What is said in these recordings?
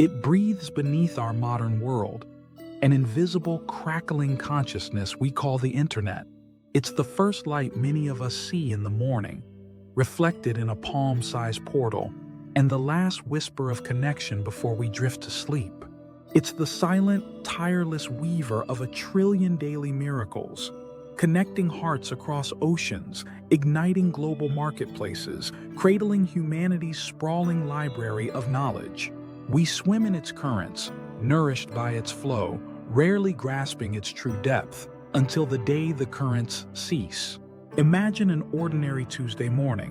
It breathes beneath our modern world, an invisible, crackling consciousness we call the internet. It's the first light many of us see in the morning, reflected in a palm-sized portal, and the last whisper of connection before we drift to sleep. It's the silent, tireless weaver of a trillion daily miracles, connecting hearts across oceans, igniting global marketplaces, cradling humanity's sprawling library of knowledge. We swim in its currents, nourished by its flow, rarely grasping its true depth, until the day the currents cease. Imagine an ordinary Tuesday morning,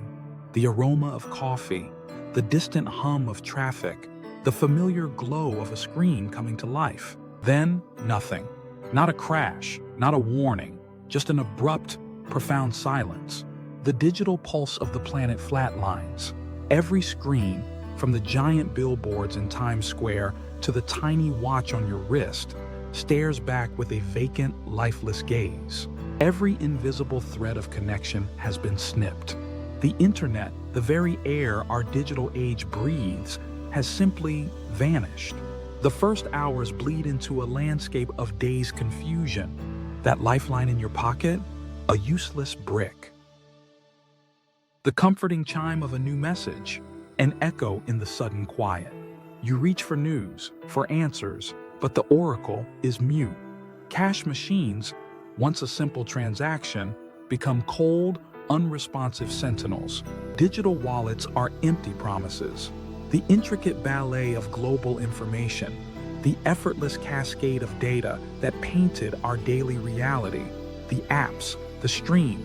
the aroma of coffee, the distant hum of traffic, the familiar glow of a screen coming to life. Then, nothing. Not a crash, not a warning, just an abrupt, profound silence. The digital pulse of the planet flatlines. Every screen, from the giant billboards in Times Square to the tiny watch on your wrist, stares back with a vacant, lifeless gaze. Every invisible thread of connection has been snipped. The internet, the very air our digital age breathes, has simply vanished. The first hours bleed into a landscape of dazed confusion. That lifeline in your pocket, a useless brick. The comforting chime of a new message, an echo in the sudden quiet. You reach for news, for answers, but the oracle is mute. Cash machines, once a simple transaction, become cold, unresponsive sentinels. Digital wallets are empty promises. The intricate ballet of global information, the effortless cascade of data that painted our daily reality, the apps, the streams,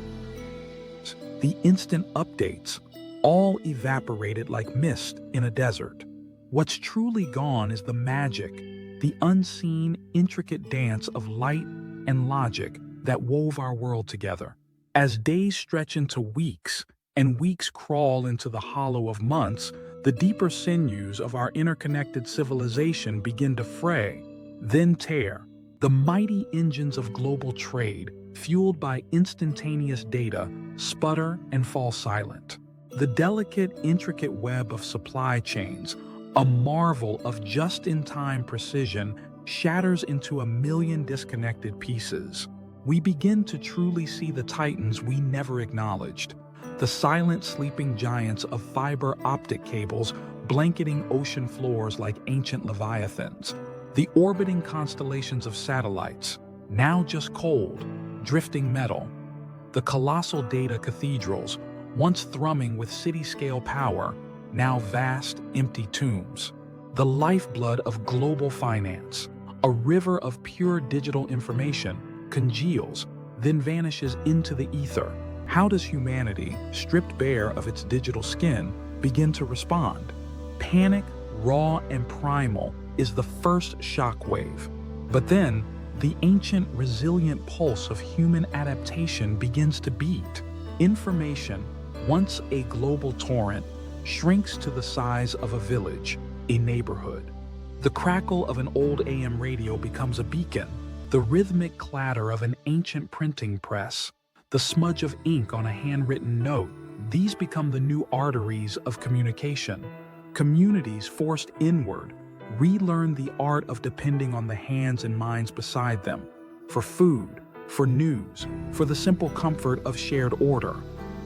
the instant updates, all evaporated like mist in a desert. What's truly gone is the magic, the unseen, intricate dance of light and logic that wove our world together. As days stretch into weeks and weeks crawl into the hollow of months, the deeper sinews of our interconnected civilization begin to fray, then tear. The mighty engines of global trade, fueled by instantaneous data, sputter and fall silent. The delicate, intricate web of supply chains, a marvel of just-in-time precision, shatters into a million disconnected pieces. We begin to truly see the titans we never acknowledged, the silent sleeping giants of fiber optic cables blanketing ocean floors like ancient leviathans, the orbiting constellations of satellites, now just cold, drifting metal, the colossal data cathedrals, once thrumming with city-scale power, now vast, empty tombs, the lifeblood of global finance, a river of pure digital information, congeals, then vanishes into the ether. How does humanity, stripped bare of its digital skin, begin to respond? Panic, raw and primal, is the first shockwave. But then, the ancient, resilient pulse of human adaptation begins to beat. Information, once a global torrent, shrinks to the size of a village, a neighborhood. The crackle of an old AM radio becomes a beacon. The rhythmic clatter of an ancient printing press, the smudge of ink on a handwritten note, these become the new arteries of communication. Communities forced inward, relearn the art of depending on the hands and minds beside them, for food, for news, for the simple comfort of shared order.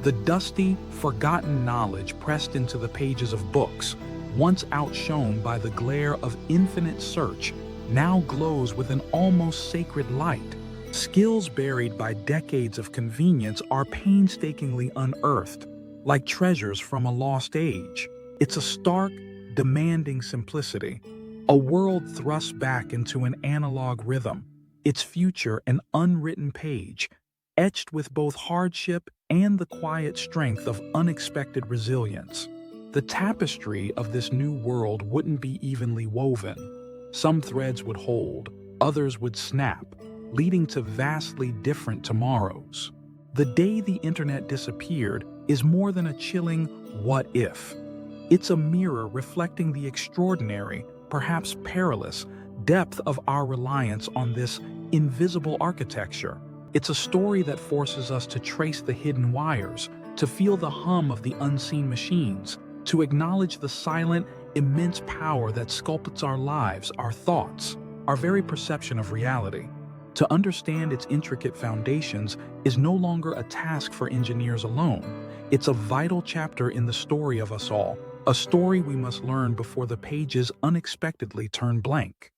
The dusty, forgotten knowledge pressed into the pages of books, once outshone by the glare of infinite search, now glows with an almost sacred light. Skills buried by decades of convenience are painstakingly unearthed, like treasures from a lost age. It's a stark, demanding simplicity, a world thrust back into an analog rhythm, its future an unwritten page, etched with both hardship and the quiet strength of unexpected resilience. The tapestry of this new world wouldn't be evenly woven. Some threads would hold, others would snap, leading to vastly different tomorrows. The day the internet disappeared is more than a chilling what if. It's a mirror reflecting the extraordinary, perhaps perilous, depth of our reliance on this invisible architecture. It's a story that forces us to trace the hidden wires, to feel the hum of the unseen machines, to acknowledge the silent, immense power that sculpts our lives, our thoughts, our very perception of reality. To understand its intricate foundations is no longer a task for engineers alone. It's a vital chapter in the story of us all, a story we must learn before the pages unexpectedly turn blank.